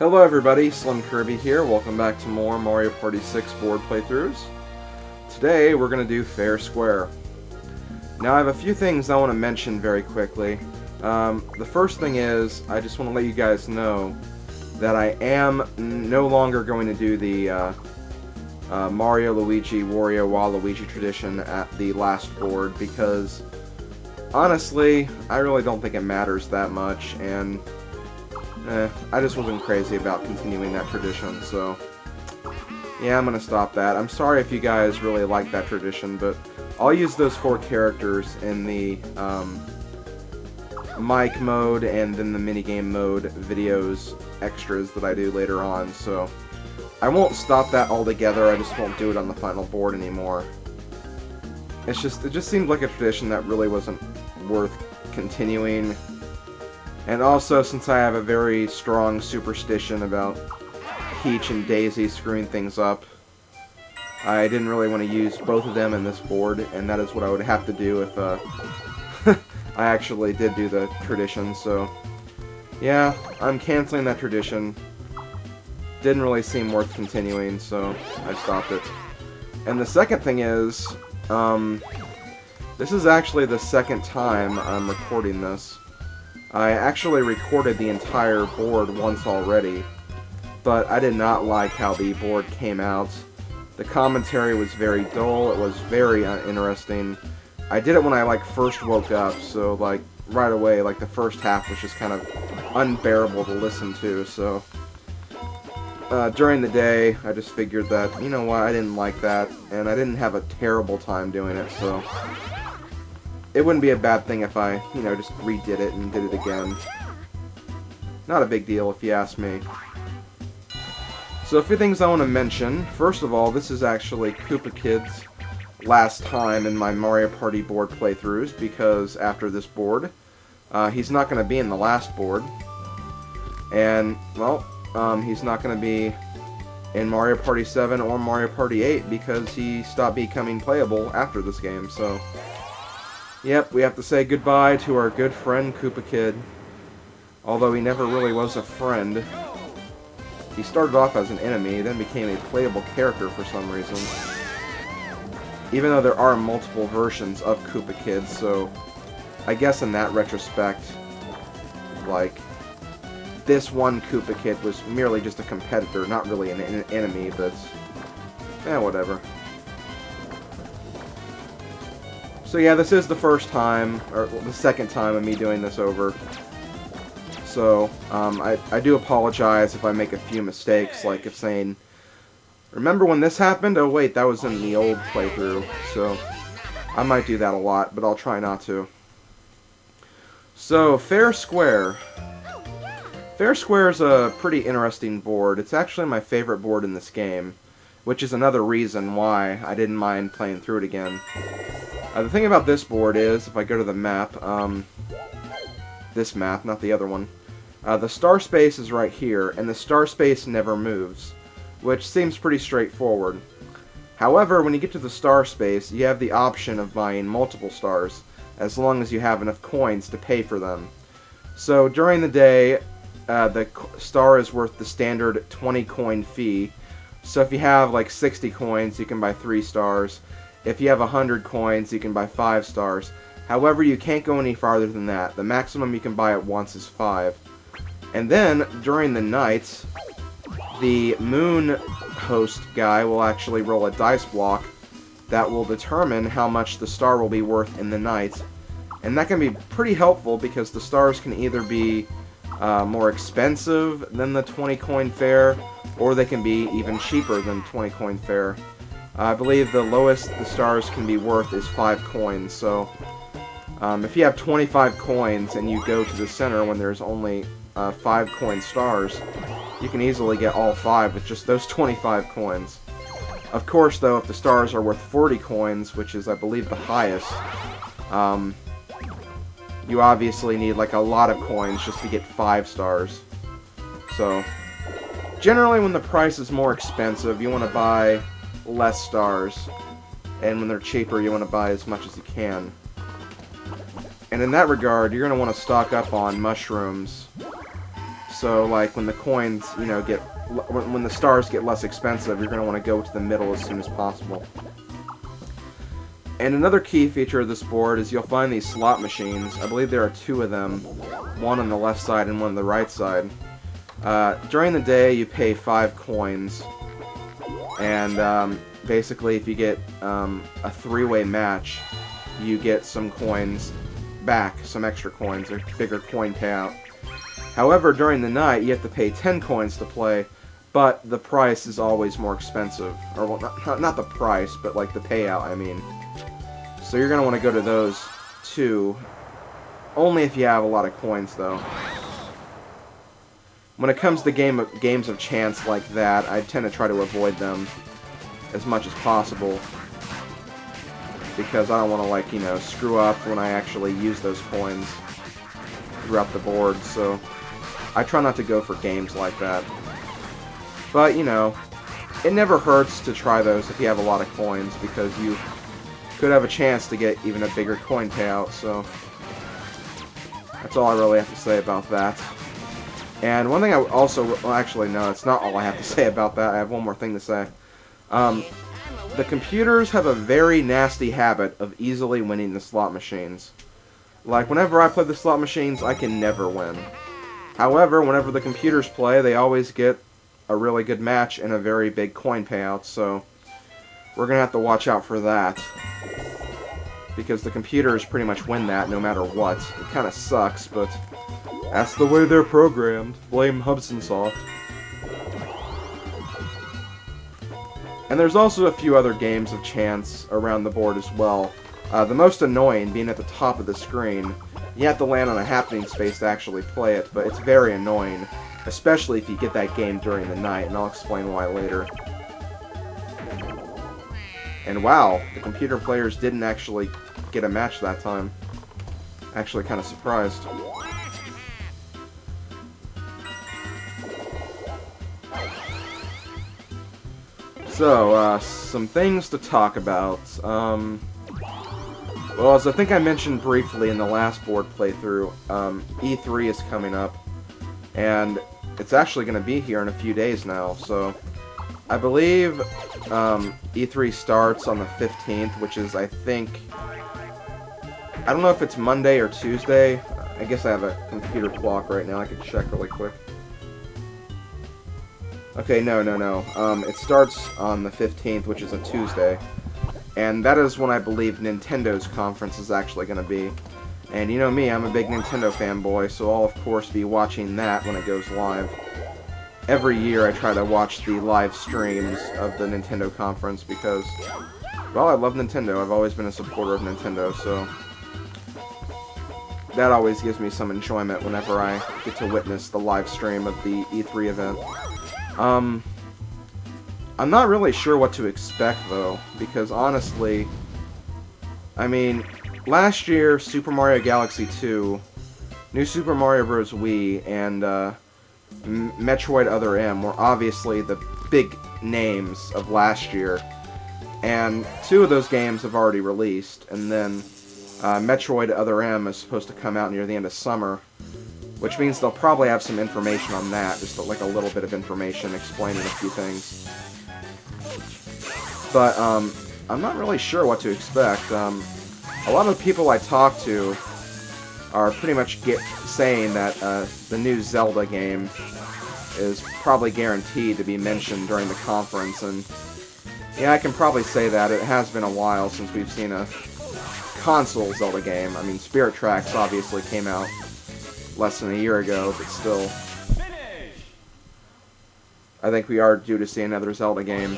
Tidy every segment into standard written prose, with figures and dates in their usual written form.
Hello everybody, SlimKirby here. Welcome back to more Mario Party 6 board playthroughs. Today we're going to do Fair Square. Now I have a few things I want to mention very quickly. The first thing is, I just want to let you guys know that I am no longer going to do the Mario, Luigi, Wario, Waluigi tradition at the last board because, honestly, I really don't think it matters that much, and I just wasn't crazy about continuing that tradition, so yeah, I'm gonna stop that. I'm sorry if you guys really like that tradition, but I'll use those 4 characters in the mic mode and then the minigame mode videos extras that I do later on, so I won't stop that altogether. I just won't do it on the final board anymore. It just seemed like a tradition that really wasn't worth continuing. And also, since I have a very strong superstition about Peach and Daisy screwing things up, I didn't really want to use both of them in this board, and that is what I would have to do if I actually did do the tradition, so yeah, I'm canceling that tradition. Didn't really seem worth continuing, so I stopped it. And the second thing is, this is actually the second time I'm recording this. I actually recorded the entire board once already, but I did not like how the board came out. The commentary was very dull, it was very uninteresting. I did it when I first woke up, so right away, the first half was just kind of unbearable to listen to, so during the day, I just figured that, you know what, I didn't like that, and I didn't have a terrible time doing it, so it wouldn't be a bad thing if I, just redid it and did it again. Not a big deal if you ask me. So a few things I want to mention. First of all, this is actually Koopa Kid's last time in my Mario Party board playthroughs, because after this board, he's not going to be in the last board. And, well, he's not going to be in Mario Party 7 or Mario Party 8 because he stopped becoming playable after this game, so yep, we have to say goodbye to our good friend Koopa Kid. Although he never really was a friend. He started off as an enemy, then became a playable character for some reason. Even though there are multiple versions of Koopa Kid, so I guess in that retrospect, this one Koopa Kid was merely just a competitor, not really an enemy, but whatever. So yeah, this is the first time, or the second time of me doing this over. So, I do apologize if I make a few mistakes, like if saying, remember when this happened? Oh wait, that was in the old playthrough. So, I might do that a lot, but I'll try not to. So, Fair Square. Fair Square is a pretty interesting board. It's actually my favorite board in this game, which is another reason why I didn't mind playing through it again. The thing about this board is, if I go to the map, this map, not the other one, the star space is right here, and the star space never moves, which seems pretty straightforward. However, when you get to the star space, you have the option of buying multiple stars, as long as you have enough coins to pay for them. So during the day, the star is worth the standard 20 coin fee, so if you have 60 coins, you can buy 3 stars. If you have 100 coins, you can buy 5 stars. However, you can't go any farther than that. The maximum you can buy at once is 5. And then, during the night, the moon host guy will actually roll a dice block that will determine how much the star will be worth in the night. And that can be pretty helpful because the stars can either be more expensive than the 20 coin fare, or they can be even cheaper than 20 coin fare. I believe the lowest the stars can be worth is 5 coins, so if you have 25 coins and you go to the center when there's only 5 coin stars, you can easily get all 5 with just those 25 coins. Of course, though, if the stars are worth 40 coins, which is, I believe, the highest, you obviously need, a lot of coins just to get 5 stars. So, generally when the price is more expensive, you want to buy less stars, and when they're cheaper, you want to buy as much as you can. And in that regard, you're going to want to stock up on mushrooms, So, like, when the coins, you know, when the stars get less expensive, you're going to want to go to the middle as soon as possible. And another key feature of this board is you'll find these slot machines. I believe there are 2 of them, one on the left side and one on the right side. During the day, you pay 5 coins, and basically, if you get a 3-way match, you get some coins back, some extra coins, or bigger coin payout. However, during the night, you have to pay 10 coins to play, but the price is always more expensive. Or, well, not the price, but like the payout, I mean. So you're going to want to go to those 2, only if you have a lot of coins, though. When it comes to games of chance like that, I tend to try to avoid them as much as possible, because I don't want to, like, you know, screw up when I actually use those coins throughout the board, so I try not to go for games like that. But, you know, it never hurts to try those if you have a lot of coins, because you could have a chance to get even a bigger coin payout, so that's all I really have to say about that. And one thing I also, well, actually, no, it's not all I have to say about that. I have one more thing to say. The computers have a very nasty habit of easily winning the slot machines. Like, whenever I play the slot machines, I can never win. However, whenever the computers play, they always get a really good match and a very big coin payout, so we're going to have to watch out for that. Because the computers pretty much win that no matter what. It kind of sucks, but that's the way they're programmed. Blame Hudson Soft. And there's also a few other games of chance around the board as well. The most annoying being at the top of the screen. You have to land on a happening space to actually play it, but it's very annoying. Especially if you get that game during the night, and I'll explain why later. And wow, the computer players didn't actually get a match that time. Actually kind of surprised. So, some things to talk about. Well, as I think I mentioned briefly in the last board playthrough, E3 is coming up, and it's actually going to be here in a few days now, so I believe E3 starts on the 15th, which is, I think, I don't know if it's Monday or Tuesday. I guess I have a computer clock right now. I could check really quick. Okay, no. It starts on the 15th, which is a Tuesday. And that is when I believe Nintendo's conference is actually going to be. And you know me, I'm a big Nintendo fanboy, so I'll of course be watching that when it goes live. Every year I try to watch the live streams of the Nintendo conference because, well, I love Nintendo. I've always been a supporter of Nintendo, so that always gives me some enjoyment whenever I get to witness the live stream of the E3 event. I'm not really sure what to expect, though, because honestly, I mean, last year, Super Mario Galaxy 2, New Super Mario Bros. Wii, and Metroid Other M were obviously the big names of last year, and 2 of those games have already released, and then Metroid Other M is supposed to come out near the end of summer, which means they'll probably have some information on that, just like a little bit of information explaining a few things. But I'm not really sure what to expect. A lot of the people I talk to are pretty much saying that the new Zelda game is probably guaranteed to be mentioned during the conference, and yeah, I can probably say that. It has been a while since we've seen a console Zelda game. I mean, Spirit Tracks obviously came out less than a year ago, but still, I think we are due to see another Zelda game.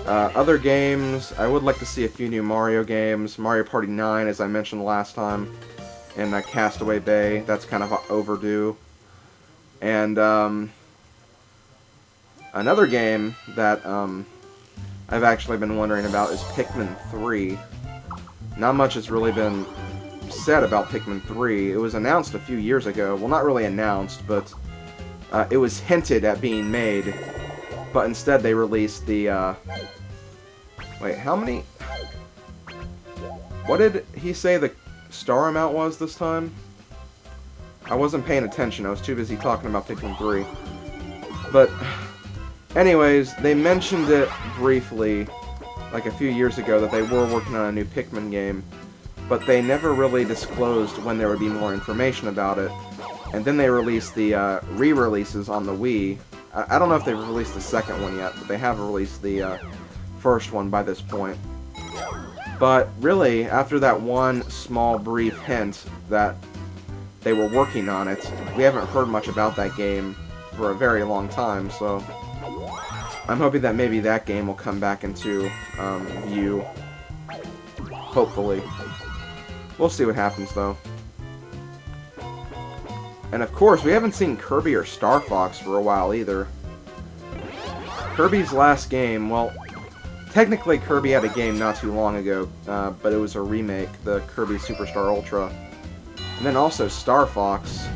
Other games, I would like to see a few new Mario games. Mario Party 9, as I mentioned last time, and Castaway Bay, that's kind of overdue. And another game that I've actually been wondering about is Pikmin 3. Not much has really been said about Pikmin 3. It was announced a few years ago. Well, not really announced, but it was hinted at being made. But instead they released the, wait, how many? What did he say the star amount was this time? I wasn't paying attention. I was too busy talking about Pikmin 3. But, anyways, they mentioned it briefly, like a few years ago, that they were working on a new Pikmin game, but they never really disclosed when there would be more information about it. And then they released the re-releases on the Wii. I don't know if they've released the second one yet, but they have released the first one by this point. But really, after that one small brief hint that they were working on it, we haven't heard much about that game for a very long time, so I'm hoping that maybe that game will come back into view. Hopefully. We'll see what happens, though. And of course, we haven't seen Kirby or Star Fox for a while either. Kirby's last game, well, technically Kirby had a game not too long ago, but it was a remake, the Kirby Superstar Ultra. And then also Star Fox.